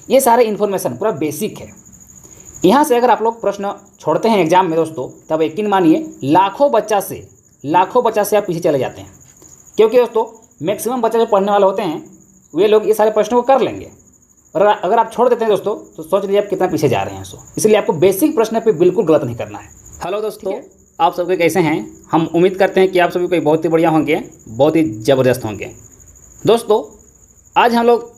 ये सारे इन्फॉर्मेशन पूरा बेसिक है। यहाँ से अगर आप लोग प्रश्न छोड़ते हैं एग्जाम में दोस्तों, तब यकीन मानिए लाखों बच्चा से आप पीछे चले जाते हैं, क्योंकि दोस्तों मैक्सिमम बच्चे जो पढ़ने वाले होते हैं वे लोग ये सारे प्रश्नों को कर लेंगे, और अगर आप छोड़ देते हैं दोस्तों तो सोच लीजिए आप कितना पीछे जा रहे हैं। इसलिए आपको बेसिक प्रश्न पे बिल्कुल गलत नहीं करना है। हेलो दोस्तों, आप सबके कैसे हैं? हम उम्मीद करते हैं कि आप सभी कोई बहुत ही बढ़िया होंगे, बहुत ही ज़बरदस्त होंगे। दोस्तों आज हम लोग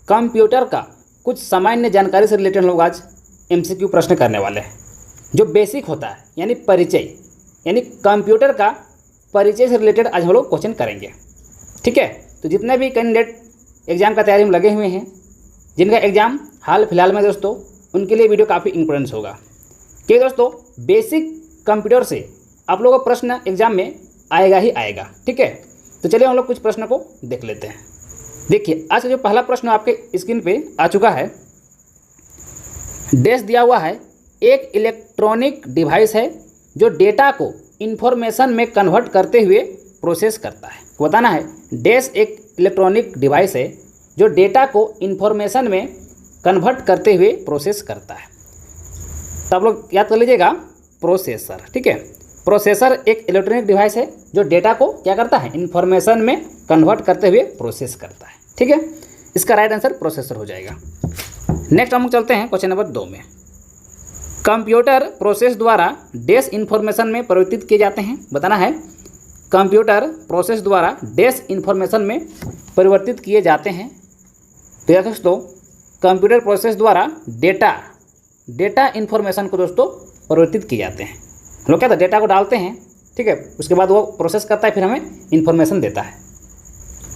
कंप्यूटर का कुछ सामान्य जानकारी से रिलेटेड लोग आज MCQ प्रश्न करने वाले हैं, जो बेसिक होता है यानी परिचय, यानी कंप्यूटर का परिचय से रिलेटेड आज हम लोग क्वेश्चन करेंगे। ठीक है, तो जितने भी कैंडिडेट एग्ज़ाम का तैयारी में लगे हुए हैं, जिनका एग्ज़ाम हाल फिलहाल में दोस्तों, उनके लिए वीडियो काफ़ी इंपॉर्टेंस होगा, क्योंकि दोस्तों बेसिक कंप्यूटर से आप लोगों को प्रश्न एग्जाम में आएगा ही आएगा। ठीक है, तो चलिए हम लोग कुछ प्रश्नों को देख लेते हैं। देखिए आज का जो पहला प्रश्न आपके स्क्रीन पे आ चुका है, डैश दिया हुआ है, एक इलेक्ट्रॉनिक डिवाइस है जो डेटा को इंफॉर्मेशन में कन्वर्ट करते हुए प्रोसेस करता है। बताना है डैश एक इलेक्ट्रॉनिक डिवाइस है जो डेटा को इंफॉर्मेशन में कन्वर्ट करते हुए प्रोसेस करता है। तो आप लोग याद कर लीजिएगा प्रोसेसर। ठीक है, प्रोसेसर एक इलेक्ट्रॉनिक डिवाइस है जो डेटा को क्या करता है, इंफॉर्मेशन में कन्वर्ट करते हुए प्रोसेस करता है। ठीक है, इसका राइट आंसर प्रोसेसर हो जाएगा। नेक्स्ट हम चलते हैं क्वेश्चन नंबर 2 में। कंप्यूटर प्रोसेस द्वारा डैश इंफॉर्मेशन में परिवर्तित किए जाते हैं। बताना है कंप्यूटर प्रोसेस द्वारा डैश इंफॉर्मेशन में परिवर्तित किए जाते हैं। तो या दोस्तों कंप्यूटर प्रोसेस द्वारा डेटा इंफॉर्मेशन को दोस्तों परिवर्तित किए जाते हैं। हम लोग क्या था, डेटा को डालते हैं, ठीक है, उसके बाद वो प्रोसेस करता है, फिर हमें इन्फॉर्मेशन देता है।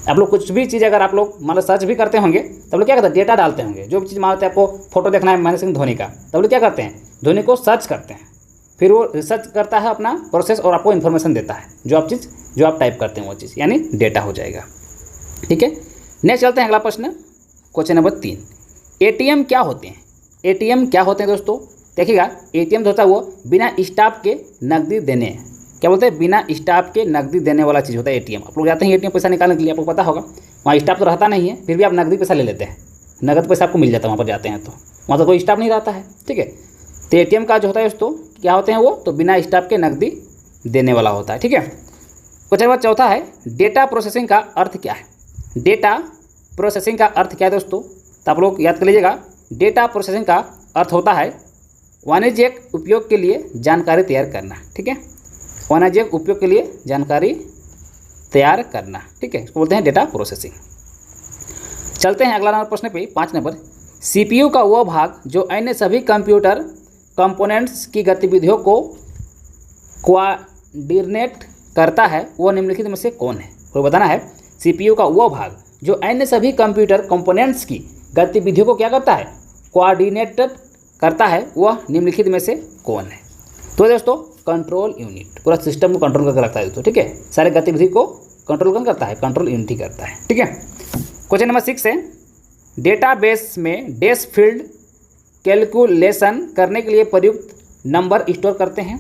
आप लोग कुछ भी चीज़ अगर आप लोग मान लो सर्च भी करते होंगे, तब लोग क्या करते हैं, डेटा डालते होंगे। जो भी चीज़ मान लेते हैं, आपको फोटो देखना है महेंद्र सिंह धोनी का, तब लोग क्या करते हैं, धोनी को सर्च करते हैं, फिर वो रिसर्च करता है अपना प्रोसेस और आपको इन्फॉर्मेशन देता है। जो आप टाइप करते हैं वो चीज़ यानी डेटा हो जाएगा। ठीक है, नेक्स्ट चलते हैं अगला प्रश्न, क्वेश्चन नंबर 3। ATM क्या होते हैं? ATM क्या होते हैं दोस्तों? देखिएगा, ATM जो होता है वो बिना स्टाफ के नकदी देने, क्या बोलते हैं, बिना स्टाफ के नकदी देने वाला चीज़ होता है ATM। आप लोग जाते हैं ATM पैसा निकालने के लिए, आपको पता होगा वहाँ स्टाफ तो रहता नहीं है, फिर भी आप नकदी पैसा ले लेते हैं, नगद पैसा आपको मिल जाता है वहाँ पर जाते हैं तो वहाँ तो कोई स्टाफ नहीं रहता है। ठीक है, तो ATM का जो होता है दोस्तों क्या होते हैं, वो तो बिना स्टाफ के नकदी देने वाला होता है। ठीक है, क्वेश्चन नंबर 4 है, डेटा प्रोसेसिंग का अर्थ क्या है? डेटा प्रोसेसिंग का अर्थ क्या है दोस्तों? तो आप लोग याद कर लीजिएगा, डेटा प्रोसेसिंग का अर्थ होता है वाणिज्यिक उपयोग के लिए जानकारी तैयार करना। ठीक है, वाणिज्यिक उपयोग के लिए जानकारी तैयार करना। ठीक है, इसको बोलते हैं डेटा प्रोसेसिंग। चलते हैं अगला नंबर प्रश्न पे, 5 नंबर। CPU का वह भाग जो अन्य सभी कंप्यूटर कंपोनेंट्स की गतिविधियों को कोऑर्डिनेट करता है, वो निम्नलिखित में से कौन है? तो बताना है CPU का वह भाग जो अन्य सभी कंप्यूटर कंपोनेंट्स की गतिविधियों को क्या करता है, कोऑर्डिनेट करता है, वह निम्नलिखित में से कौन है? तो दोस्तों कंट्रोल यूनिट पूरा सिस्टम को कंट्रोल करके रखता है दोस्तों। ठीक है, सारे गतिविधि को कंट्रोल कौन करता है, कंट्रोल यूनिट ही करता है। ठीक है, क्वेश्चन नंबर 6 है, डेटाबेस में डैश फील्ड कैलकुलेशन करने के लिए प्रयुक्त नंबर स्टोर करते हैं।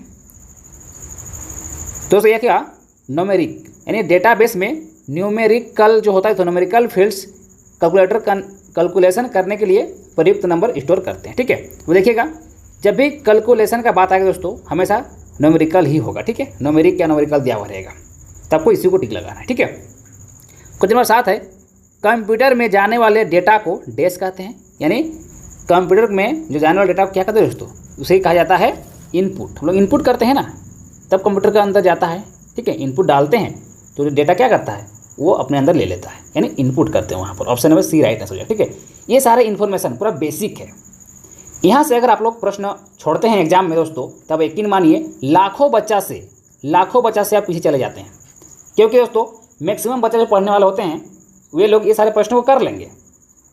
दोस्तों यह क्या, न्यूमेरिक, यानी डेटाबेस में न्यूमेरिकल जो होता है तो न्यूमेरिकल फील्ड्स कैलकुलेशन करने के लिए प्रयुक्त नंबर स्टोर करते हैं। ठीक है, वो देखिएगा जब भी कैलकुलेशन का बात आएगा दोस्तों हमेशा न्यूमेरिकल ही होगा। ठीक है, न्यूमेरिक या न्यूमेरिकल दिया हुआ रहेगा, तो आपको इसी को टिक लगाना है। ठीक है, क्वेश्चन नंबर 7 है, कंप्यूटर में जाने वाले डेटा को डैश कहते हैं, यानी कंप्यूटर में जो जाने वाले डेटा को क्या कहते हैं दोस्तों, उसे ही कहा जाता है इनपुट। हम लोग इनपुट करते हैं ना, तब कंप्यूटर के अंदर जाता है। ठीक है, इनपुट डालते हैं तो जो डेटा क्या करता है, वो अपने अंदर ले लेता है, यानी इनपुट करते हैं वहाँ पर। Option number C right answer हो जाए। ठीक है, ये सारे इन्फॉर्मेशन पूरा बेसिक है। यहाँ से अगर आप लोग प्रश्न छोड़ते हैं एग्जाम में दोस्तों, तब यकीन मानिए लाखों बच्चा से आप पीछे चले जाते हैं, क्योंकि दोस्तों मैक्सिमम बच्चे जो पढ़ने वाले होते हैं वे लोग ये सारे प्रश्नों को कर लेंगे,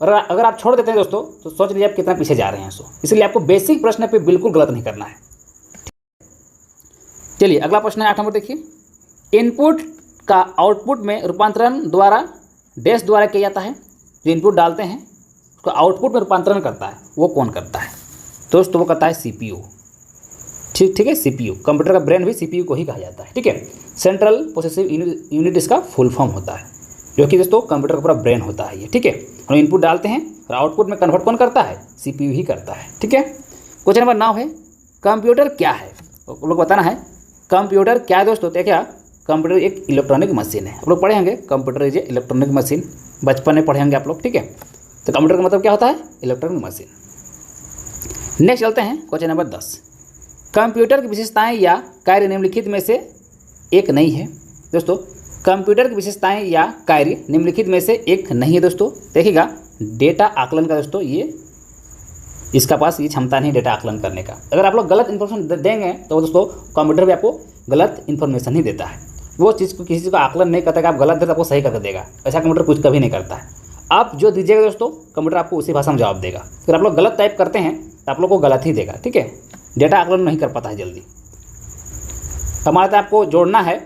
और अगर आप छोड़ देते हैं दोस्तों तो सोच लीजिए आप कितना पीछे जा रहे हैं। इसलिए आपको बेसिक प्रश्न पे बिल्कुल गलत नहीं करना है। चलिए अगला प्रश्न है 8 नंबर, देखिए, इनपुट का आउटपुट में रूपांतरण द्वारा डैश द्वारा किया जाता है। जो इनपुट डालते हैं उसको आउटपुट में रूपांतरण करता है, वो कौन करता है दोस्तों? वो करता है CPU। ठीक है, CPU कंप्यूटर का ब्रेन भी CPU को ही कहा जाता है। ठीक है, सेंट्रल प्रोसेसिंग यूनिट इसका फुल फॉर्म होता है। जो कि दोस्तों कंप्यूटर का पूरा ब्रेन होता है ये, ठीक है। हम इनपुट डालते हैं और आउटपुट में कन्वर्ट कौन करता है, CPU ही करता है, ठीक है। क्वेश्चन नंबर 9 है कंप्यूटर क्या है, आप लोग बताना है कंप्यूटर क्या है दोस्तों। देखिए कंप्यूटर एक इलेक्ट्रॉनिक मशीन है, आप लोग पढ़े होंगे computer is a electronic machine, बचपन में पढ़े होंगे आप लोग, ठीक है। तो कंप्यूटर का मतलब क्या होता है, इलेक्ट्रॉनिक मशीन। नेक्स्ट चलते हैं क्वेश्चन नंबर 10, कंप्यूटर की विशेषताएं या कार्य निम्नलिखित में से एक नहीं है दोस्तों। कंप्यूटर की विशेषताएं या कार्य निम्नलिखित में से एक नहीं है दोस्तों। देखिएगा डेटा आकलन का दोस्तों ये इसका पास ये क्षमता नहीं डेटा आकलन करने का। अगर आप लोग गलत इन्फॉर्मेशन देंगे तो दोस्तों कंप्यूटर भी आपको गलत इन्फॉर्मेशन ही देता है, वो चीज़ को किसी चीज़ का आकलन नहीं करता कि आप गलत दे तो आपको सही करके देगा, ऐसा कंप्यूटर कुछ कभी नहीं करता है। आप जो दीजिएगा दोस्तों कंप्यूटर आपको उसी भाषा में जवाब देगा। अगर आप लोग गलत टाइप करते हैं तो आप लोग को गलत ही देगा, ठीक है। डेटा आकलन नहीं कर पाता है जल्दी। हमारे आपको जोड़ना है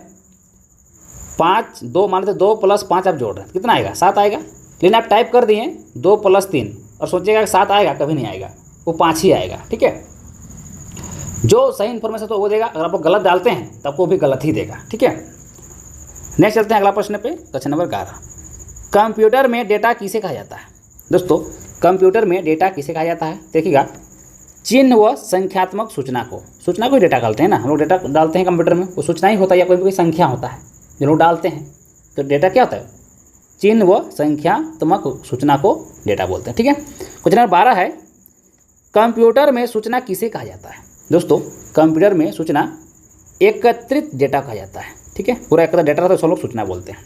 5 2 मान लेते 2 + 5 आप जोड़ रहे हैं, कितना आएगा 7 आएगा। लेकिन आप टाइप कर दिए 2 + 3 और सोचिएगा कि 7 आएगा, कभी नहीं आएगा, वो 5 ही आएगा, ठीक है। जो सही इन्फॉर्मेशन तो वो देगा, अगर आप लोग गलत डालते हैं तो आपको भी गलत ही देगा, ठीक है। नेक्स्ट चलते हैं अगला प्रश्न पे, क्वेश्चन नंबर 11, कंप्यूटर में डेटा किसे कहा जाता है दोस्तों। कंप्यूटर में डेटा किसे कहा जाता है, देखिएगा चिन्ह व संख्यात्मक सूचना को डेटा डालते हैं ना, हम लोग डेटा डालते हैं कंप्यूटर में, वो सूचना ही होता है या कोई संख्या होता है जो लोग डालते हैं, तो डेटा क्या होता है, चिन्ह व संख्यात्मक सूचना को डेटा बोलते हैं, ठीक है। क्वेश्चन नंबर 12 है कंप्यूटर में सूचना किसे कहा जाता है दोस्तों। कंप्यूटर में सूचना एकत्रित डेटा कहा जाता है, ठीक है। पूरा एकत्रित डेटा तो सब लोग सूचना बोलते हैं।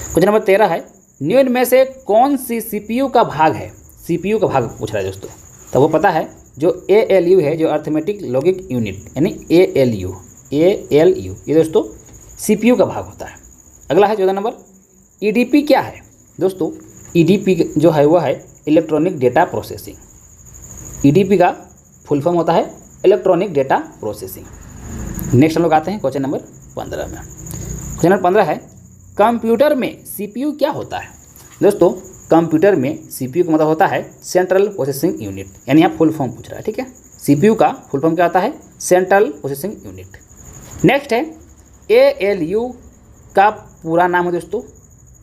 क्वेश्चन नंबर 13 है निम्न में से कौन सी CPU का भाग है, CPU का भाग पूछ रहा है दोस्तों। तो वो पता है जो ALU है, जो अर्थमेटिक लॉजिक यूनिट, यानी ALU ये दोस्तों CPU का भाग होता है। अगला है 14 नंबर EDP क्या है दोस्तों। EDP जो है वो है इलेक्ट्रॉनिक डेटा प्रोसेसिंग। EDP का फुल फॉर्म होता है इलेक्ट्रॉनिक डेटा प्रोसेसिंग। नेक्स्ट हम लोग आते हैं क्वेश्चन नंबर 15 में। क्वेश्चन नंबर 15 है कंप्यूटर में CPU क्या होता है दोस्तों। कंप्यूटर में CPU का मतलब होता है सेंट्रल प्रोसेसिंग यूनिट, यानी यहाँ फुल फॉर्म पूछ रहा है, ठीक है। CPU का फुल फॉर्म क्या होता है, सेंट्रल प्रोसेसिंग यूनिट। नेक्स्ट है ALU का पूरा नाम है दोस्तों,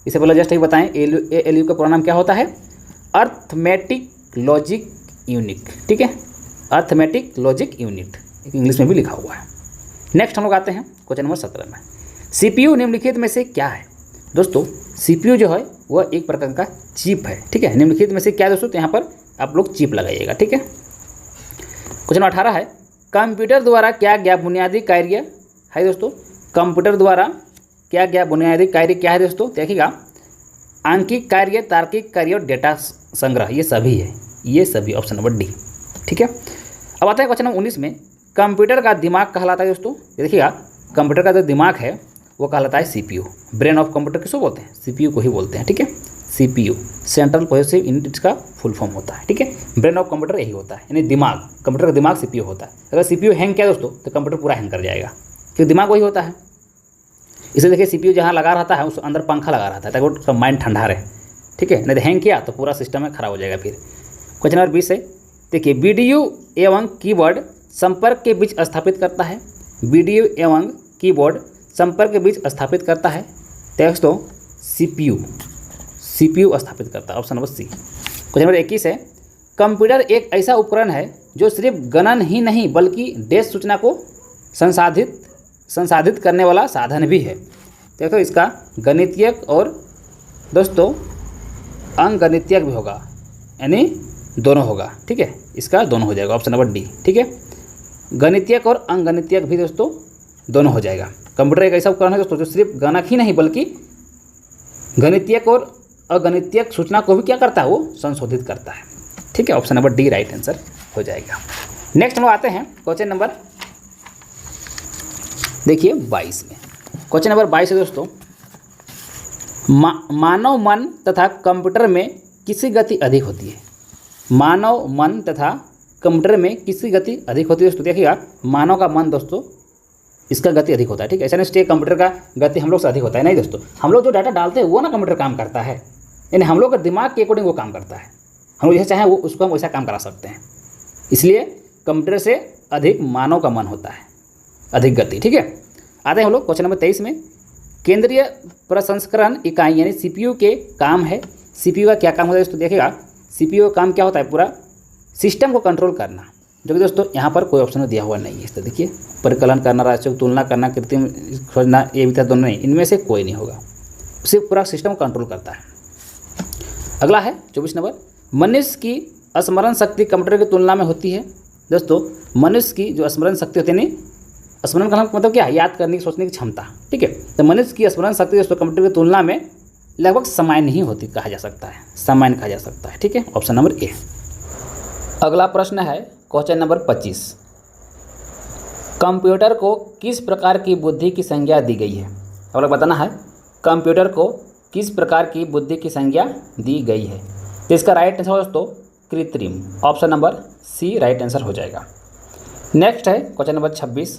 इसे पहले जस्ट एक बताएं ALU का पूरा नाम क्या होता है, अर्थमेटिक लॉजिक यूनिट, ठीक है। अर्थमेटिक लॉजिक यूनिट इंग्लिश में भी लिखा हुआ है। नेक्स्ट हम लोग आते हैं क्वेश्चन नंबर 17 में, CPU निम्नलिखित में से क्या है दोस्तों। CPU जो है वह एक प्रकार का चिप है, ठीक है। निम्नलिखित में से क्या दोस्तों, तो यहाँ पर आप लोग चिप लगाइएगा, ठीक है। क्वेश्चन नंबर 18 है कंप्यूटर द्वारा क्या क्या बुनियादी कार्य है दोस्तों। कंप्यूटर द्वारा क्या क्या बुनियादी कार्य क्या है दोस्तों, देखिएगा आंकिक कार्य, तार्किक कार्य और डेटा संग्रह, ये सभी है, ये सभी ऑप्शन नंबर डी, ठीक है। अब आता है क्वेश्चन नंबर 19 में कंप्यूटर का दिमाग कहलाता है दोस्तों। देखिएगा कंप्यूटर का जो दिमाग है वो कहलाता है CPU। ब्रेन ऑफ कंप्यूटर किसको बोलते हैं, CPU को ही बोलते हैं, ठीक है। CPU सेंट्रल प्रोसेसिंग यूनिट का फुल फॉर्म होता है, ठीक है। ब्रेन ऑफ कंप्यूटर यही होता है, यानी दिमाग, कंप्यूटर का दिमाग CPU होता है। अगर CPU हैंग किया दोस्तों तो कंप्यूटर पूरा हैंग कर जाएगा, क्योंकि दिमाग वही होता है। इसे देखिए CPU जहाँ लगा रहता है उस अंदर पंखा लगा रहता है ताकि उसका माइंड ठंडा रहे, ठीक है। नहीं तो हैंग किया तो पूरा सिस्टम में खराब हो जाएगा फिर। क्वेश्चन नंबर 20 है, देखिए वीडियो एवं कीबोर्ड संपर्क के बीच स्थापित करता है। वीडियो एवं कीबोर्ड संपर्क के बीच स्थापित करता है दोस्तों CPU स्थापित करता है, option number C. Question number 21 है कंप्यूटर एक ऐसा उपकरण है जो सिर्फ गणन ही नहीं बल्कि डेटा सूचना को संसाधित करने वाला साधन भी है। देखो इसका गणितीयक और दोस्तों अंकगणितीयक भी होगा, यानी दोनों होगा, ठीक है। इसका दोनों हो जाएगा, ऑप्शन नंबर डी, ठीक है। गणितीयक और अंकगणितीयक भी दोस्तों दोनों हो जाएगा। कंप्यूटर एक ऐसा उपकरण है दोस्तों जो सिर्फ गणक ही नहीं बल्कि गणितीयक और अगणितीयक सूचना को भी क्या करता है, वो संशोधित करता है, ठीक है। Option number D right answer हो जाएगा। नेक्स्ट हम लोग आते हैं क्वेश्चन नंबर देखिए 22 में। क्वेश्चन नंबर 22 है दोस्तों मानव मन तथा कंप्यूटर में किसकी गति अधिक होती है। मानव मन तथा कंप्यूटर में किसकी गति अधिक होती है दोस्तों। देखिएगा मानव का मन दोस्तों इसका गति अधिक होता है, ठीक है। ऐसा नहीं कंप्यूटर का गति हम लोग से अधिक होता है, नहीं दोस्तों। हम लोग जो डाटा डालते हैं वो ना कंप्यूटर काम करता है, यानी हम लोग का दिमाग के अकॉर्डिंग वो काम करता है। हम लोग जैसे चाहें वो उसको हम वैसा काम करा सकते हैं, इसलिए कंप्यूटर से अधिक मानव का मन होता है, अधिक गति, ठीक है। आते हैं हम लोग क्वेश्चन नंबर 23 में। केंद्रीय प्रसंस्करण इकाई यानी सीपीयू के काम है। सीपीयू का क्या काम होता है दोस्तों, देखिएगा सीपीयू का काम क्या होता है, पूरा सिस्टम को कंट्रोल करना, जो कि दोस्तों यहाँ पर कोई ऑप्शन दिया हुआ नहीं है। इस तरह देखिए, परिकलन करना, राशियों की तुलना करना, कृत्रिम खोजना, ये भी था दोनों नहीं, इनमें से कोई नहीं होगा। सिर्फ पूरा सिस्टम को कंट्रोल करता है। अगला है 24 नंबर, मनुष्य की स्मरण शक्ति कंप्यूटर की तुलना में होती है। दोस्तों मनुष्य की जो स्मरण शक्ति होती है, नहीं स्मरण का मतलब क्या है, याद करने की, सोचने की क्षमता, ठीक है। तो मनुष्य की स्मरण शक्ति दोस्तों कंप्यूटर की तुलना में लगभग सामान्य ही होती कहा जा सकता है, सामान्य कहा जा सकता है, ठीक है। Option number A. अगला प्रश्न है क्वेश्चन नंबर 25, कंप्यूटर को किस प्रकार की बुद्धि की संज्ञा दी गई है। अब लोग बताना है कंप्यूटर को किस प्रकार की बुद्धि की संज्ञा दी गई है। तो इसका राइट आंसर दोस्तों कृत्रिम, option number C right answer हो जाएगा। नेक्स्ट है क्वेश्चन नंबर 26,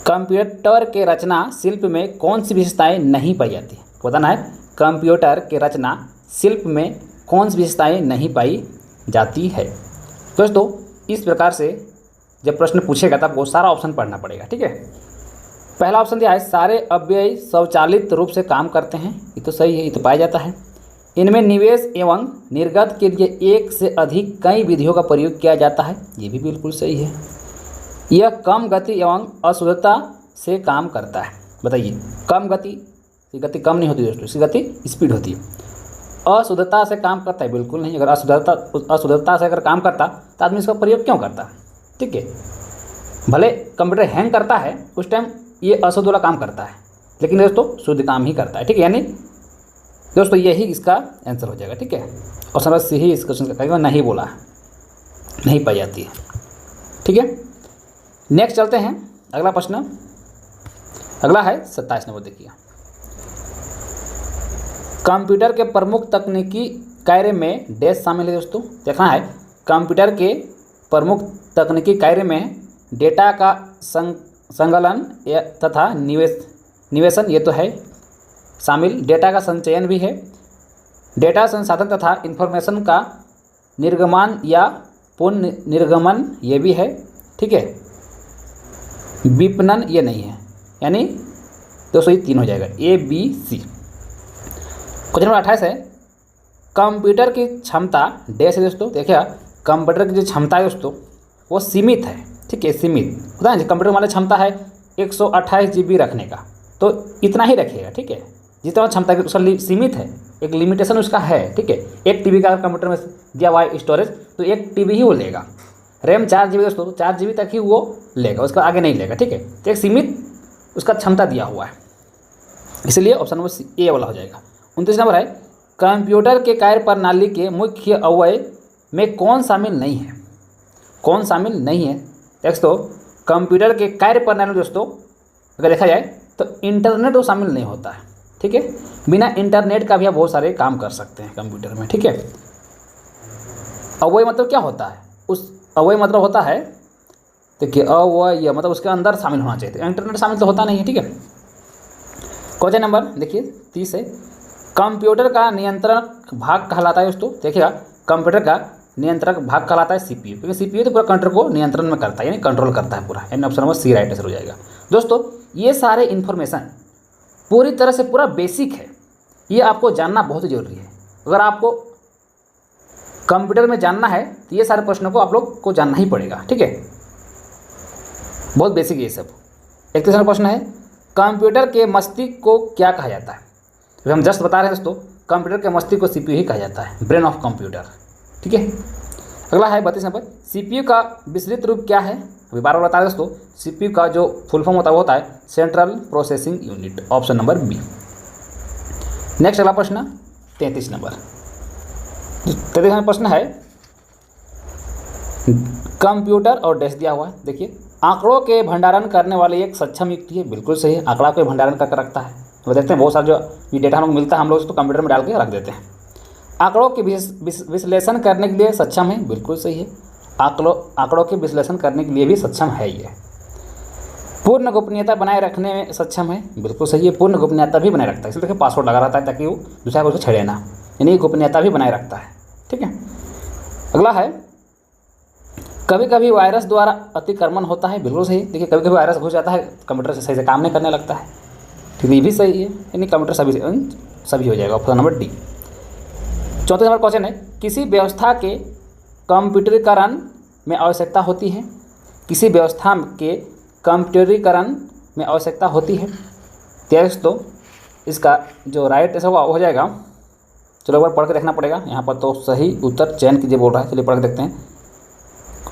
कंप्यूटर के रचना शिल्प में कौन सी विशेषताएं नहीं पाई जाती। बताना है कंप्यूटर के रचना शिल्प में कौन सी विशेषताएं नहीं पाई जाती है। दोस्तों इस प्रकार से जब प्रश्न पूछेगा तब वो सारा ऑप्शन पढ़ना पड़ेगा, ठीक है। पहला ऑप्शन दिया है सारे अव्यय स्वचालित रूप से काम करते हैं, ये तो सही है, ये तो पाया जाता है। इनमें निवेश एवं निर्गत के लिए एक से अधिक कई विधियों का प्रयोग किया जाता है, ये भी बिल्कुल सही है। यह कम गति एवं अशुद्धता से काम करता है। बताइए कम गति, ये गति कम नहीं होती दोस्तों, इसकी गति स्पीड होती है। अशुद्धता से काम करता है, बिल्कुल नहीं। अगर अशुद्धता से अगर काम करता तो आदमी इसका प्रयोग क्यों करता, ठीक है। भले कंप्यूटर हैंग करता है उस टाइम ये अशुद्ध वाला काम करता है, लेकिन दोस्तों शुद्ध काम ही करता है, ठीक है। यानी दोस्तों यही इसका आंसर हो जाएगा, ठीक है। ऑप्शन नंबर सी ही इस क्वेश्चन का कहेगा, नहीं बोला है, नहीं पाई जाती है, ठीक है। नेक्स्ट चलते हैं अगला प्रश्न। अगला है 27 नंबर, देखिए कंप्यूटर के प्रमुख तकनीकी कार्य में डैश शामिल है। दोस्तों देखना है कंप्यूटर के प्रमुख तकनीकी कार्य में डेटा का संकलन तथा निवेशन ये तो है शामिल, डेटा का संचयन भी है, डेटा संसाधन तथा इन्फॉर्मेशन का निर्गमन या पुनः निर्गमन ये भी है, ठीक है। विपणन ये नहीं है, यानी दोस्तों ये 3 हो जाएगा, A B C. Question number 28 है कंप्यूटर की क्षमता डैश है। दोस्तों देखिए कंप्यूटर की जो क्षमता है दोस्तों वो सीमित है, ठीक है, सीमित होता है। कंप्यूटर वाला क्षमता है 128 GB रखने का, तो इतना ही रखिएगा, ठीक है। जितना क्षमता की उसका सीमित है, एक लिमिटेशन उसका है, ठीक है। 1 TB का कंप्यूटर में दिया हुआ है स्टोरेज, तो 1 TB ही वो लेगा। रैम 4 GB दोस्तों, 4 GB तक ही वो लेगा, उसका आगे नहीं लेगा, ठीक है। तो एक सीमित उसका क्षमता दिया हुआ है, इसलिए ऑप्शन नंबर ए वाला हो जाएगा। 29 नंबर है कंप्यूटर के कार्य प्रणाली के मुख्य अवयव में कौन शामिल नहीं है। कौन शामिल नहीं है दोस्तों, कंप्यूटर के कार्य प्रणाली दोस्तों अगर देखा जाए तो इंटरनेट तो शामिल नहीं होता है, ठीक है। बिना इंटरनेट का भी आप बहुत सारे काम कर सकते हैं कंप्यूटर में, ठीक है। अवयव मतलब क्या होता है, उस अवयव मतलब होता है, देखिए अवयव मतलब उसके अंदर शामिल होना चाहिए, इंटरनेट शामिल तो होता नहीं है, ठीक है। क्वेश्चन नंबर देखिए 30 है कंप्यूटर का नियंत्रक भाग कहलाता है। दोस्तों देखिएगा कंप्यूटर का नियंत्रक भाग कहलाता है सीपीयू, क्योंकि सीपीयू तो पूरा कंप्यूटर को नियंत्रण में करता है, यानी कंट्रोल करता है पूरा, यानी option number C right answer हो जाएगा। दोस्तों ये सारे इन्फॉर्मेशन पूरी तरह से पूरा बेसिक है, ये आपको जानना बहुत जरूरी है। अगर आपको कंप्यूटर में जानना है तो ये सारे प्रश्नों को आप लोग को जानना ही पड़ेगा, ठीक है। बहुत बेसिक है ये सब। 31 नंबर प्रश्न है कंप्यूटर के मस्तिष्क को क्या कहा जाता है। हम जस्ट बता रहे हैं दोस्तों कंप्यूटर के मस्तिष्क को सीपीयू ही कहा जाता है, ब्रेन ऑफ कंप्यूटर, ठीक है। अगला है 32 नंबर सीपीयू का विस्तृत रूप क्या है। अभी बार बार बता रहे दोस्तों सीपीयू का जो फुल फॉर्म होता है वो होता है central processing unit, option number B. Next अगला प्रश्न 33 नंबर। 33 नंबर प्रश्न है कंप्यूटर और डैश दिया हुआ है। देखिए आंकड़ों के भंडारण करने वाले एक सक्षम व्यक्ति है, बिल्कुल सही है, आंकड़ा को भंडारण करके रखता है। तो देखते हैं बहुत सारा जो ये डेटा हम लोग मिलता है हम लोग उसको कंप्यूटर में डाल के रख देते हैं। आंकड़ों के विश्लेषण करने के लिए सक्षम है, बिल्कुल सही है, आंकड़ों के विश्लेषण करने के लिए भी सक्षम है ये। पूर्ण गोपनीयता बनाए रखने में सक्षम है, बिल्कुल सही है, पूर्ण गोपनीयता भी बनाए रखता है, इसलिए देखिए पासवर्ड लगा रहता है ताकि वो दूसरा को उसको छेड़े ना, यानी गोपनीयता भी बनाए रखता है, ठीक है। अगला है कभी कभी वायरस द्वारा अतिक्रमण होता है, बिल्कुल सही। देखिए कभी कभी वायरस घुस जाता है कंप्यूटर से सही से काम नहीं करने लगता है, ठीक है, ये भी सही है, यानी कंप्यूटर सभी हो जाएगा। Option number D. 34 number question है, किसी व्यवस्था के कंप्यूटरीकरण में आवश्यकता होती है। किसी व्यवस्था के कंप्यूटरीकरण में आवश्यकता होती है। तो इसका जो राइट आंसर हो जाएगा, चलो एक बार पढ़ के देखना पड़ेगा। यहाँ पर तो सही उत्तर चयन कीजिए बोल रहा है, चलिए पढ़ के देखते हैं।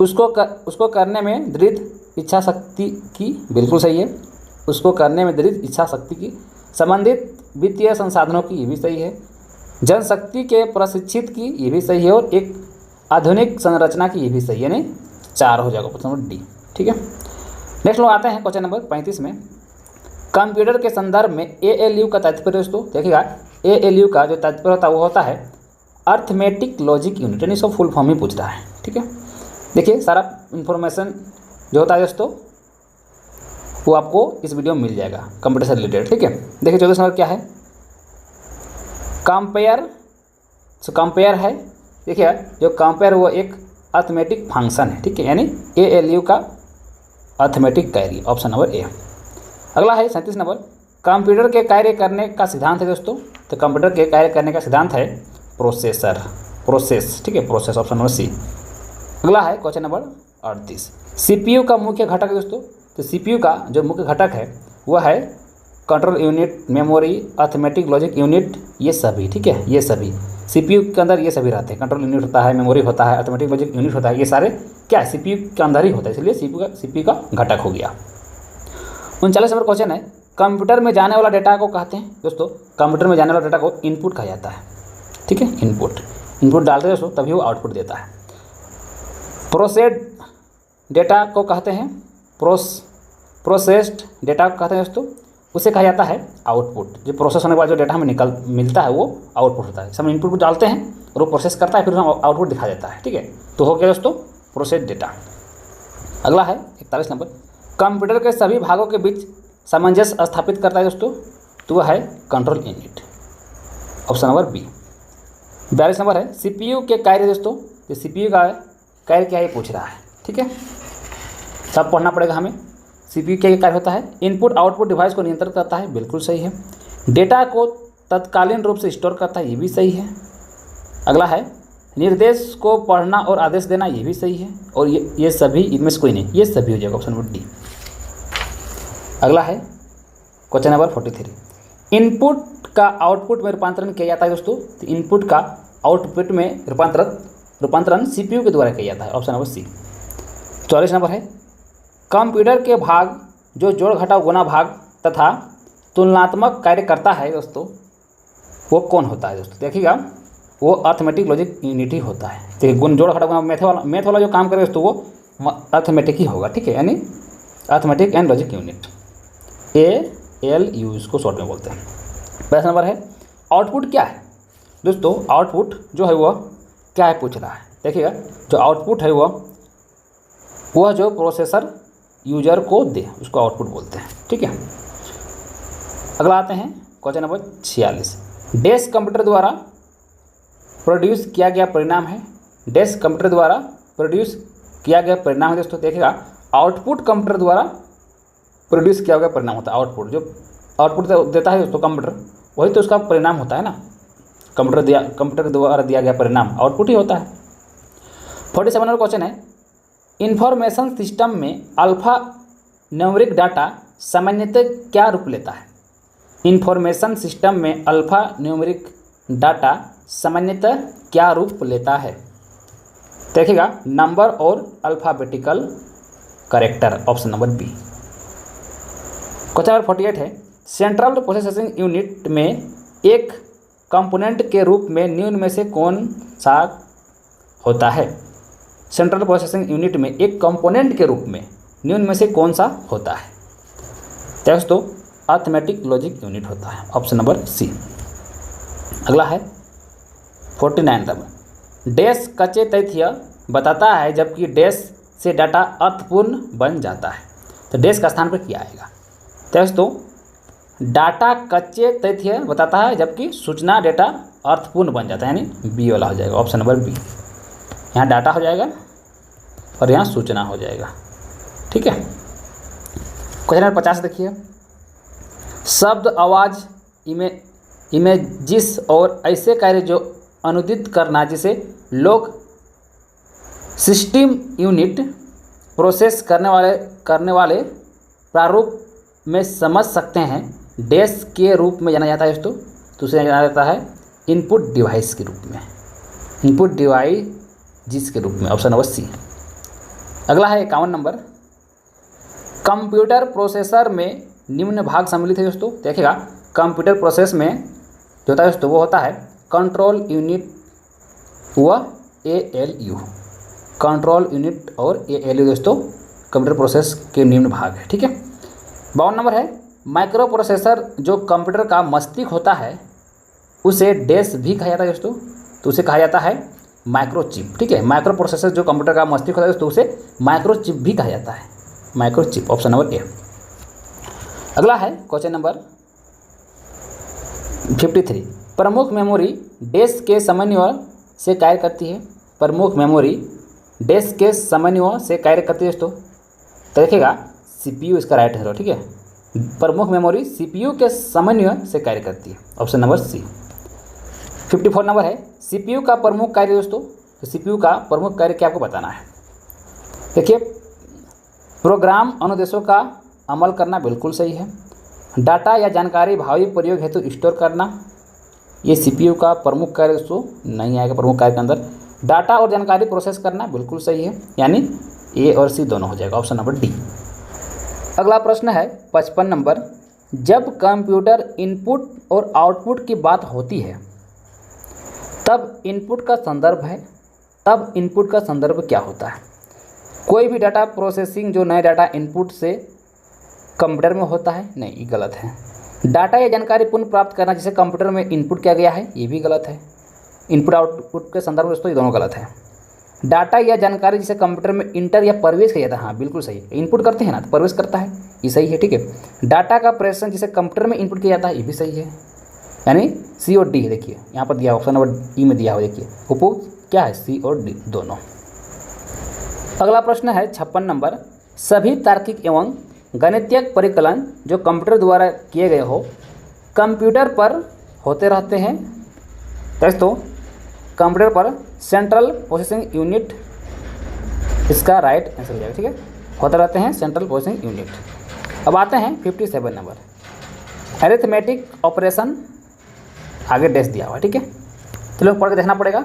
उसको करने में दृढ़ इच्छा शक्ति की, बिल्कुल सही है। उसको करने में दृढ़ इच्छा शक्ति की, संबंधित वित्तीय संसाधनों की, ये भी सही है। जनशक्ति के प्रशिक्षित की, ये भी सही है। और एक आधुनिक संरचना की, ये भी सही है, यानी 4 हो जाएगा ऑप्शन नंबर डी। ठीक है, नेक्स्ट लोग आते हैं क्वेश्चन नंबर 35 में। कंप्यूटर के संदर्भ में ALU का तात्पर्य दोस्तों देखिएगा, ALU का जो तात्पर्य होता है वो होता है अर्थमेटिक लॉजिक यूनिट, यानी इसको फुल फॉर्म ही पूछ रहा है। ठीक है, देखिए सारा इन्फॉर्मेशन जो होता है दोस्तों वो आपको इस वीडियो में मिल जाएगा कंप्यूटर से रिलेटेड। ठीक है, देखिए 14 नंबर क्या है, कंपेयर है। देखिए जो कंपेयर वो एक अर्थमेटिक फंक्शन है। ठीक है, यानी ALU का अर्थमेटिक कार्य, ऑप्शन नंबर ए। अगला है 37 नंबर, कंप्यूटर के कार्य करने का सिद्धांत है दोस्तों। तो कंप्यूटर के कार्य करने का सिद्धांत है प्रोसेस। ठीक है, प्रोसेस, ऑप्शन नंबर सी। अगला है क्वेश्चन नंबर 38, CPU का मुख्य घटक है दोस्तों। तो CPU का जो मुख्य घटक है वह है control unit, memory, arithmetic logic unit, ये सभी। ठीक है, ये सभी CPU के अंदर ये सभी रहते हैं। कंट्रोल यूनिट होता है, मेमोरी होता है, अर्थमेटिक लॉजिक यूनिट होता है, ये सारे क्या है CPU के अंदर ही होता है, इसलिए CPU का घटक हो गया। 39 नंबर क्वेश्चन है, कंप्यूटर में जाने वाला डेटा को कहते हैं दोस्तों। कंप्यूटर में जाने वाला डेटा को इनपुट कहा जाता है। ठीक है, इनपुट डालते हैं दोस्तों तभी वो आउटपुट देता है। प्रोसेस्ड डेटा को कहते हैं प्रोसेस्ड डेटा को कहते हैं दोस्तों, उसे कहा जाता है आउटपुट। जो प्रोसेस होने के बाद जो डेटा हमें मिलता है वो आउटपुट होता है। सब इनपुट को डालते हैं और वो प्रोसेस करता है, फिर हम आउटपुट दिखा देता है। ठीक है, तो हो गया दोस्तों प्रोसेस्ड डेटा। अगला है 41 नंबर, कंप्यूटर के सभी भागों के बीच सामंजस्य स्थापित करता है दोस्तों। तो वह है control unit, option number B. 42 number है, CPU के कार्य दोस्तों। तो CPU का कार्य क्या है पूछ रहा है। ठीक है, सब पढ़ना पड़ेगा हमें। CPU क्या कार्य होता है, इनपुट आउटपुट डिवाइस को नियंत्रित करता है, बिल्कुल सही है। डेटा को तत्कालीन रूप से स्टोर करता है, ये भी सही है। अगला है, निर्देश को पढ़ना और आदेश देना, ये भी सही है। और ये सभी, इनमें से कोई नहीं, ये सभी हो जाएगा, ऑप्शन नंबर डी। अगला है क्वेश्चन नंबर 43, इनपुट का आउटपुट में रूपांतरण किया जाता है दोस्तों। तो इनपुट का आउटपुट में रूपांतरण CPU के द्वारा किया जाता है, ऑप्शन नंबर सी। 44 नंबर है, कंप्यूटर के भाग जो जोड़ घटाव गुणा भाग तथा तुलनात्मक कार्य करता है दोस्तों, वो कौन होता है दोस्तों। देखिएगा वो अर्थमेटिक लॉजिक यूनिट ही होता है। तो गुण जोड़ घटाव गुणा मैथ वाला जो काम करे दोस्तों वो अर्थमेटिक ही होगा। ठीक है, यानी arithmetic and logic unit, ALU इसको शॉर्ट में बोलते हैं। 22 नंबर है, आउटपुट क्या है दोस्तों। आउटपुट जो है वह क्या है पूछ रहा है। देखिएगा जो आउटपुट है वह जो प्रोसेसर यूजर को दे उसको आउटपुट बोलते हैं। ठीक है, अगला आते हैं क्वेश्चन नंबर 46, डेस्क कंप्यूटर द्वारा प्रोड्यूस किया गया परिणाम है। डेस्क कंप्यूटर द्वारा प्रोड्यूस किया गया परिणाम है दोस्तों। देखिएगा आउटपुट कंप्यूटर द्वारा प्रोड्यूस किया गया परिणाम होता है। आउटपुट जो आउटपुट देता है दोस्तों कंप्यूटर, वही तो उसका परिणाम होता है ना। कंप्यूटर द्वारा दिया गया परिणाम आउटपुट ही होता है। 47 नंबर क्वेश्चन है, इंफॉर्मेशन सिस्टम में अल्फा न्यूमेरिक डाटा सामान्यतः क्या रूप लेता है। इंफॉर्मेशन सिस्टम में अल्फा न्यूमेरिक डाटा सामान्यतः क्या रूप लेता है। देखिएगा नंबर और alphabetical character, option number B. Question number 48 है, सेंट्रल प्रोसेसिंग यूनिट में एक कंपोनेंट के रूप में निम्न में से कौन सा होता है। सेंट्रल प्रोसेसिंग यूनिट में एक कंपोनेंट के रूप में निम्न में से कौन सा होता है। दोस्तों अर्थमेटिक लॉजिक यूनिट होता है, ऑप्शन नंबर सी। अगला है 49 नंबर, डैश कच्चे तथ्य बताता है जबकि डैश से डाटा अर्थपूर्ण बन जाता है। तो डैश का स्थान पर क्या आएगा। दोस्तों डाटा कच्चे तथ्य बताता है जबकि सूचना डेटा अर्थपूर्ण बन जाता है, यानी बी वाला हो जाएगा, ऑप्शन नंबर बी। यहाँ डाटा हो जाएगा और यहाँ सूचना हो जाएगा। ठीक है, क्वेश्चन नंबर 50 देखिए, शब्द, आवाज़, इमेजिस और ऐसे कार्य जो अनुदित करना जिसे लोग सिस्टम यूनिट प्रोसेस करने वाले प्रारूप में समझ सकते हैं, डैश के रूप में जाना जाता है दोस्तों। तो उसे जाना जाता है इनपुट डिवाइस के रूप में, इनपुट डिवाइस के रूप में, ऑप्शन नंबर सी। अगला है 51 नंबर, कंप्यूटर प्रोसेसर में निम्न भाग सम्मिलित है दोस्तों। देखिएगा, कंप्यूटर प्रोसेस में जो होता है दोस्तों वो होता है कंट्रोल यूनिट व ALU। कंट्रोल यूनिट और ALU दोस्तों कंप्यूटर प्रोसेस के निम्न भाग है, ठीक है। 52 नंबर है, माइक्रो प्रोसेसर जो कंप्यूटर का मस्तिष्क होता है उसे डैश भी कहा जाता है दोस्तों। तो उसे कहा जाता है माइक्रोचिप, ठीक है। माइक्रो प्रोसेसर जो कंप्यूटर का मस्तिष्क होता है दोस्तों उसे माइक्रोचिप भी कहा जाता है, माइक्रोचिप, ऑप्शन नंबर ए। अगला है क्वेश्चन नंबर 53, प्रमुख मेमोरी डैश के समन्वय से कार्य करती है। प्रमुख मेमोरी डैश के समन्वय से कार्य करती है दोस्तों। तो देखिएगा CPU इसका राइट है, ठीक है। प्रमुख मेमोरी CPU के समन्वय से कार्य करती है, ऑप्शन नंबर सी। 54 नंबर है, CPU का प्रमुख कार्य दोस्तों। तो CPU का प्रमुख कार्य क्या आपको बताना है। देखिए, प्रोग्राम अनुदेशों का अमल करना बिल्कुल सही है। डाटा या जानकारी भावी प्रयोग हेतु स्टोर करना, ये CPU का प्रमुख कार्य दोस्तों नहीं आएगा प्रमुख कार्य के अंदर। डाटा और जानकारी प्रोसेस करना बिल्कुल सही है, यानी A और C दोनों हो जाएगा, ऑप्शन नंबर डी। अगला प्रश्न है 55 नंबर, जब कंप्यूटर इनपुट और आउटपुट की बात होती है तब इनपुट का संदर्भ है, तब इनपुट का संदर्भ क्या होता है। कोई भी डाटा प्रोसेसिंग जो नए डाटा इनपुट से कंप्यूटर में होता है, नहीं, ये गलत है। डाटा या जानकारी पुनः प्राप्त करना जिसे कंप्यूटर में इनपुट किया गया है, ये भी गलत है। इनपुट आउटपुट के संदर्भ में दोस्तों ये दोनों गलत है। डाटा या जानकारी जिसे कंप्यूटर में इंटर या प्रवेश किया जाता है, हाँ बिल्कुल सही है। इनपुट करते हैं ना तो प्रवेश करता है, ये सही है, ठीक है। डाटा का प्रेषण जिसे कंप्यूटर में इनपुट किया जाता है, ये भी सही है, यानी C और D है। देखिए यहाँ पर दिया, ऑप्शन नंबर ई में दिया हुआ, देखिए उपयुक्त क्या है, C और D दोनों। अगला प्रश्न है 56 नंबर, सभी तार्किक एवं गणितीय परिकलन जो कंप्यूटर द्वारा किए गए हो कंप्यूटर पर होते रहते हैं दोस्तों। कंप्यूटर पर सेंट्रल प्रोसेसिंग यूनिट इसका राइट आंसर हो जाएगा, ठीक है। होते रहते हैं सेंट्रल प्रोसेसिंग यूनिट। अब आते हैं 57 नंबर, अरिथमेटिक ऑपरेशन, आगे डैश दिया हुआ है, ठीक है। तो लोग पढ़ के देखना पड़ेगा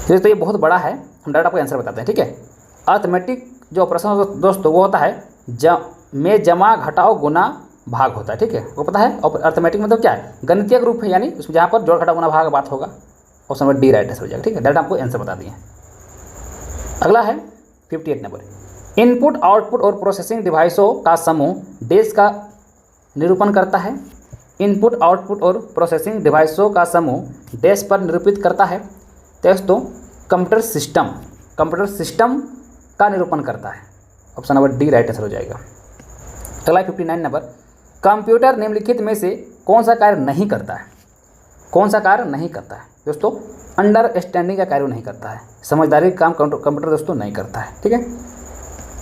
तो ये बहुत बड़ा है, हम डायरेक्ट आपको आंसर बताते हैं, ठीक है। अरिथमेटिक जो ऑपरेशन दोस्तों वो होता है जमा घटाओ गुना भाग होता है, ठीक है, वो पता है। और अरिथमेटिक मतलब क्या है, गणितीय रूप है, यानी उसमें जहाँ पर जोड़ घटाओ गुना भाग बात होगा, option number D right answer हो जाएगा, ठीक है। डायरेक्ट आपको आंसर बता दिए। अगला है 58 नंबर, इनपुट आउटपुट और प्रोसेसिंग डिवाइसों का समूह डैश का निरूपण करता है। इनपुट आउटपुट और प्रोसेसिंग डिवाइसों का समूह डैश पर निरूपित करता है दोस्तों। कंप्यूटर सिस्टम का निरूपण करता है, option number D right answer हो जाएगा। अगला 59 नंबर, कंप्यूटर निम्नलिखित में से कौन सा कार्य नहीं करता है। कौन सा कार्य नहीं करता है दोस्तों, अंडरस्टैंडिंग का कार्य नहीं करता है, समझदारी का काम कंप्यूटर दोस्तों नहीं करता है, ठीक है।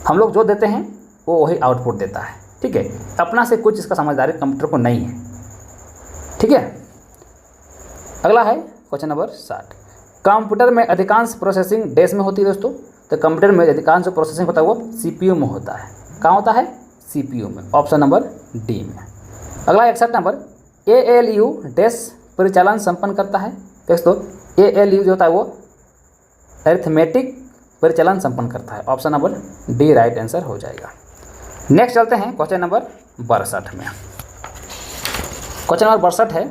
हम लोग जो देते हैं वो वही आउटपुट देता है, ठीक है। अपना से कुछ इसका समझदारी कंप्यूटर को नहीं है, ठीक है। अगला है क्वेश्चन नंबर 60, कंप्यूटर में अधिकांश प्रोसेसिंग डैश में होती है दोस्तों। तो कंप्यूटर में अधिकांश जो प्रोसेसिंग होता है वो CPU में होता है। कहाँ होता है, CPU में, ऑप्शन नंबर डी में। अगला 61 नंबर, ALU डैश परिचालन संपन्न करता है दोस्तों। ALU जो होता है वो अरिथमेटिक परिचालन संपन्न करता है, option number D right answer हो जाएगा। नेक्स्ट चलते हैं क्वेश्चन नंबर 62 में। क्वेश्चन नंबर 62 है,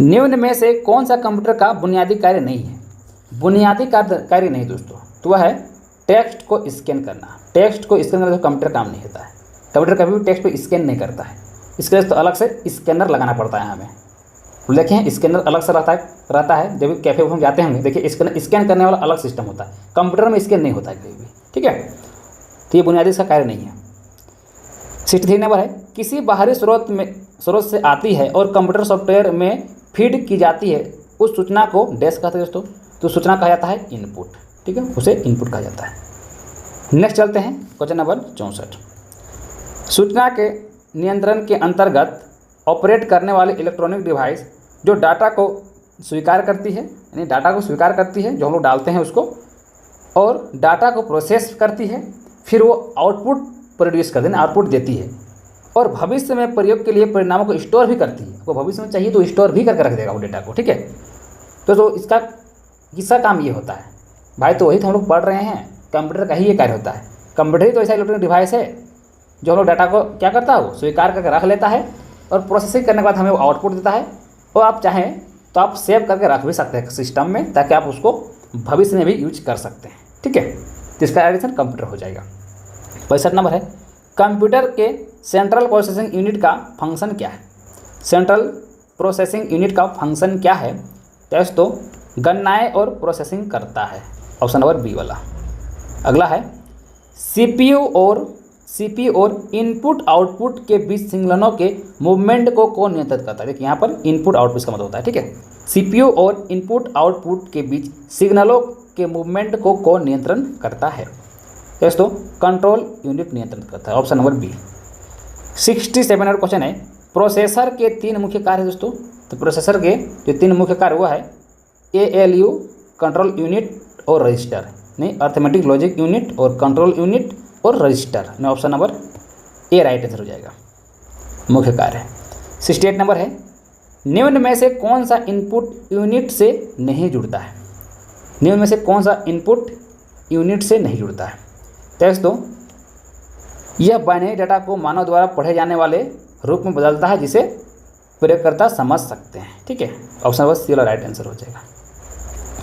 निम्न में से कौन सा कंप्यूटर का बुनियादी कार्य नहीं है। बुनियादी कार्य नहीं दोस्तों, तो वह है टेक्स्ट को स्कैन करना। टेक्स्ट को स्कैन करना तो कंप्यूटर काम नहीं होता है। कंप्यूटर कभी भी टेक्स्ट को स्कैन नहीं करता है, इसके लिए तो अलग से स्कैनर लगाना पड़ता है हमें। देखें स्कैनर अलग से रहता है जब भी कैफे में जाते हैं, देखिए स्कैन करने वाला अलग सिस्टम होता है, कंप्यूटर में स्कैन नहीं होता है कभी भी, ठीक है। तो ये बुनियादी इसका कार्य नहीं है। 63 नंबर है, किसी बाहरी स्रोत से आती है और कंप्यूटर सॉफ्टवेयर में फीड की जाती है, उस सूचना को डैश कहते हैं दोस्तों। तो सूचना कहा जाता है इनपुट, ठीक है, उसे इनपुट कहा जाता है। नेक्स्ट चलते हैं क्वेश्चन नंबर 64, सूचना के नियंत्रण के अंतर्गत ऑपरेट करने वाले इलेक्ट्रॉनिक डिवाइस जो डाटा को स्वीकार करती है, यानी डाटा को स्वीकार करती है जो हम लोग डालते हैं उसको, और डाटा को प्रोसेस करती है, फिर वो आउटपुट प्रोड्यूस कर देना, आउटपुट देती है, और भविष्य में प्रयोग के लिए परिणामों को स्टोर भी करती है। आपको भविष्य में चाहिए तो स्टोर भी करके रख देगा वो डेटा को, ठीक है। तो इसका काम ये होता है भाई, तो वही तो हम लोग पढ़ रहे हैं, कंप्यूटर का ही ये कार्य होता है। कंप्यूटर ही तो ऐसा इलेक्ट्रॉनिक डिवाइस है जो हम लोग डाटा को क्या करता है, वो स्वीकार करके रख लेता है और प्रोसेसिंग करने के बाद हमें वो आउटपुट देता है, और आप चाहें तो आप सेव करके रख भी सकते हैं सिस्टम में, ताकि आप उसको भविष्य में भी यूज कर सकते हैं, ठीक है। तो इसका एडिशन कंप्यूटर हो जाएगा। 65 नंबर है, कंप्यूटर के सेंट्रल प्रोसेसिंग यूनिट का फंक्शन क्या है। सेंट्रल प्रोसेसिंग यूनिट का फंक्शन क्या है, दोस्तों गणनाएं और प्रोसेसिंग करता है, ऑप्शन नंबर बी वाला। अगला है सीपीयू और इनपुट आउटपुट के बीच सिग्नलों के मूवमेंट को नियंत्रित करता है। देखिए यहाँ पर इनपुट आउटपुट का मतलब होता है, ठीक है। सीपीयू और इनपुट आउटपुट के बीच सिग्नलों के मूवमेंट को नियंत्रण करता है, दोस्तों कंट्रोल यूनिट नियंत्रण करता है, option number B. 67 number question है, प्रोसेसर के 3 मुख्य कार्य है दोस्तों। तो प्रोसेसर के जो 3 मुख्य कार्य हुआ है ALU, कंट्रोल यूनिट और रजिस्टर, नहीं अर्थमेटिक लॉजिक यूनिट और कंट्रोल यूनिट और रजिस्टर, नहीं option number A right answer हो जाएगा, मुख्य कार्य। 68 नंबर है, निम्न में से कौन सा इनपुट यूनिट से नहीं जुड़ता है। निम्न में से कौन सा इनपुट यूनिट से नहीं जुड़ता है, दोस्तों यह बाइनरी डाटा को मानव द्वारा पढ़े जाने वाले रूप में बदलता है जिसे प्रयोगकर्ता समझ सकते हैं, ठीक है। ऑप्शन नंबर सी वाला राइट आंसर हो जाएगा,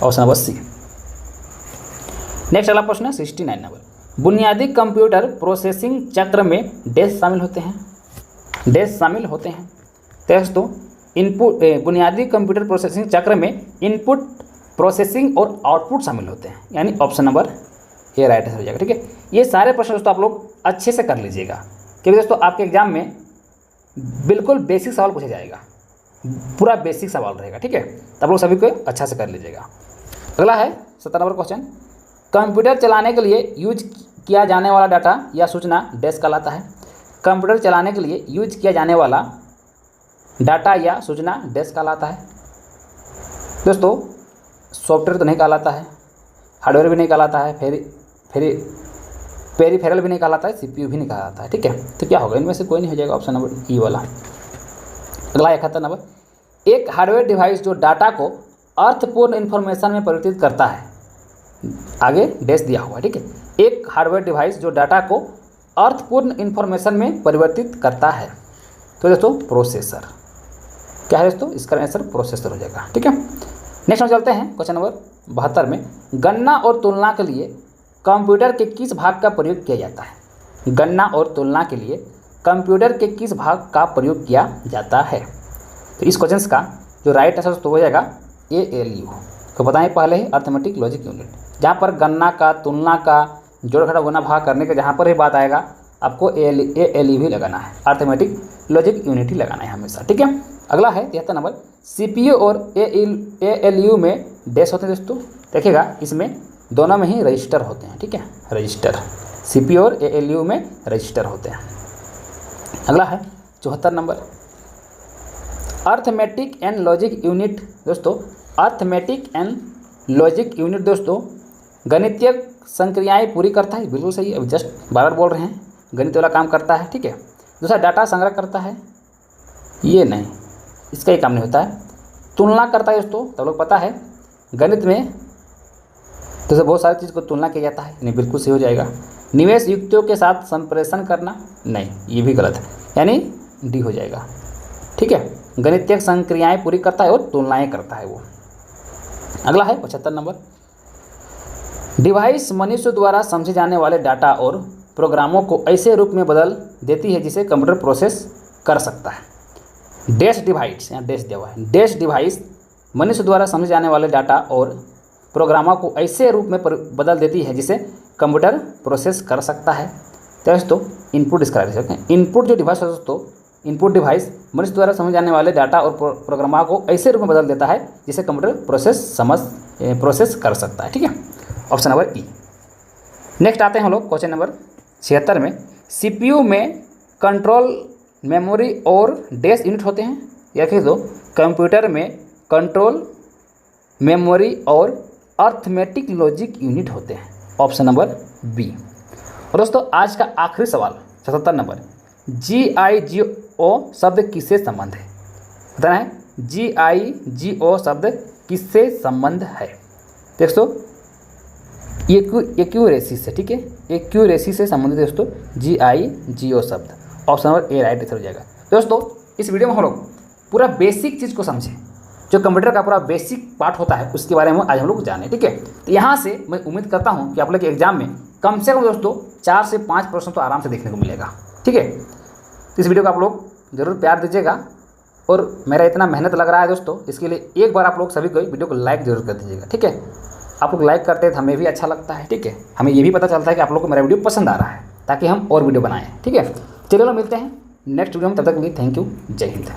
ऑप्शन नंबर सी। नेक्स्ट अगला प्रश्न है 69 नंबर, बुनियादी कंप्यूटर प्रोसेसिंग चक्र में डैश शामिल होते हैं। डैश शामिल होते हैं, दोस्तों इनपुट बुनियादी कंप्यूटर प्रोसेसिंग चक्र में इनपुट प्रोसेसिंग और आउटपुट शामिल होते हैं, यानी option number A right answer हो जाएगा, ठीक है। ये सारे प्रश्न दोस्तों आप लोग अच्छे से कर लीजिएगा, क्योंकि दोस्तों आपके एग्जाम में बिल्कुल बेसिक सवाल पूछा जाएगा, पूरा बेसिक सवाल रहेगा, ठीक है। तब लोग सभी को अच्छा से कर लीजिएगा। अगला है 70 नंबर क्वेश्चन, कंप्यूटर चलाने के लिए यूज किया जाने वाला डाटा या सूचना डैश कहलाता है। कंप्यूटर चलाने के लिए यूज किया जाने वाला डाटा या सूचना डैश कहलाता है। दोस्तों सॉफ्टवेयर तो नहीं कहलाता है, हार्डवेयर भी नहीं कहलाता है, पेरिफेरल भी नहीं कहलाता है, सीपीयू भी नहीं कहलाता है, ठीक है। तो क्या होगा, इनमें से कोई नहीं हो जाएगा, ऑप्शन नंबर ई वाला। अगला 71 नंबर, एक हार्डवेयर डिवाइस जो डाटा को अर्थपूर्ण इन्फॉर्मेशन में परिवर्तित करता है, आगे डैश दिया हुआ है, ठीक है। एक हार्डवेयर डिवाइस जो डाटा को अर्थपूर्ण इन्फॉर्मेशन में परिवर्तित करता है, तो दोस्तों प्रोसेसर क्या है दोस्तों, इसका आंसर प्रोसेसर हो जाएगा, ठीक है। नेक्स्ट हम चलते हैं क्वेश्चन नंबर 72 में, गणना और तुलना के लिए कंप्यूटर के किस भाग का प्रयोग किया जाता है। गणना और तुलना के लिए कंप्यूटर के किस भाग का प्रयोग किया जाता है। तो इस क्वेश्चन का जो राइट आंसर तो हो जाएगा ALU, तो बताएं पहले ही अर्थमेटिक लॉजिक यूनिट, जहाँ पर गणना का, तुलना का, जोड़ घटा गुना भाग करने के जहाँ पर ही बात आएगा आपको ALU भी लगाना है, अर्थमेटिक लॉजिक यूनिट ही लगाना है हमेशा, ठीक है। अगला है 73 नंबर, CPU और ALU में डैश होते हैं दोस्तों। देखिएगा इसमें दोनों में ही रजिस्टर होते हैं, ठीक है, रजिस्टर, CPU और ALU में रजिस्टर होते हैं। अगला है 74 number, arithmetic and logic unit. दोस्तों अर्थमेटिक एंड लॉजिक यूनिट दोस्तों गणितीय संक्रियाएं पूरी करता है, बिल्कुल सही, अभी जस्ट बार बोल रहे हैं, गणित वाला काम करता है, ठीक है। दूसरा डाटा संग्रह करता है, ये नहीं, इसका ही काम नहीं होता है। तुलना करता है दोस्तों, तब लोग पता है गणित में तो बहुत सारी चीज़ को तुलना किया जाता है, नहीं बिल्कुल सही हो जाएगा। निवेश युक्तियों के साथ संप्रेषण करना, नहीं ये भी गलत है, यानी डी हो जाएगा, ठीक है। गणितीय संक्रियाएं पूरी करता है और तुलनाएं करता है वो। अगला है 75 नंबर, डिवाइस मनुष्य द्वारा समझे जाने वाले डाटा और प्रोग्रामों को ऐसे रूप में बदल देती है जिसे कंप्यूटर प्रोसेस कर सकता है। डैश डिवाइस, यहाँ डैश दिया हुआ है, डैश डिवाइस मनुष्य द्वारा समझे जाने वाले डाटा और प्रोग्रामों को ऐसे रूप में बदल देती है जिसे कंप्यूटर प्रोसेस कर सकता है। दोस्तों इनपुट इसका इनपुट जो डिवाइस है दोस्तों, इनपुट डिवाइस मनुष्य द्वारा समझे जाने वाले डाटा और प्रोग्रामों को ऐसे रूप में बदल देता है जिसे कंप्यूटर प्रोसेस कर सकता है, ठीक है, ऑप्शन नंबर ई। नेक्स्ट आते हैं हम लोग क्वेश्चन नंबर 76 में, CPU में कंट्रोल मेमोरी और डैश यूनिट होते हैं, या फिर दो कंप्यूटर में कंट्रोल मेमोरी और अर्थमेटिक लॉजिक यूनिट होते हैं। Option number B. और दोस्तों आज का आखिरी सवाल 77 नंबर, GIGO शब्द किससे संबंध है? बताना है GIGO शब्द किससे संबंध है? दोस्तों एक्यूरेसी से, ठीक है, एक्यूरेसी से संबंधित दोस्तों GIGO शब्द। Option number A right answer हो जाएगा। दोस्तों इस वीडियो में हम लोग पूरा बेसिक चीज़ को समझें, जो कंप्यूटर का पूरा बेसिक पार्ट होता है उसके बारे में आज हम लोग जाने, ठीक है। तो यहाँ से मैं उम्मीद करता हूँ कि आप लोग के एग्जाम में कम से कम दोस्तों 4 से 5 प्रश्न तो आराम से देखने को मिलेगा, ठीक है। तो इस वीडियो को आप लोग ज़रूर प्यार दीजिएगा, और मेरा इतना मेहनत लग रहा है दोस्तों, इसके लिए एक बार आप लोग सभी को वीडियो को लाइक जरूर कर दीजिएगा, ठीक है। आप लोग लाइक करते हैं तो हमें भी अच्छा लगता है, ठीक है। हमें ये भी पता चलता है कि आप लोग को मेरा वीडियो पसंद आ रहा है, ताकि हम और वीडियो बनाएं, ठीक है। चलिए मिलते हैं नेक्स्ट वीडियो में, तब तक के लिए थैंक यू, जय हिंद।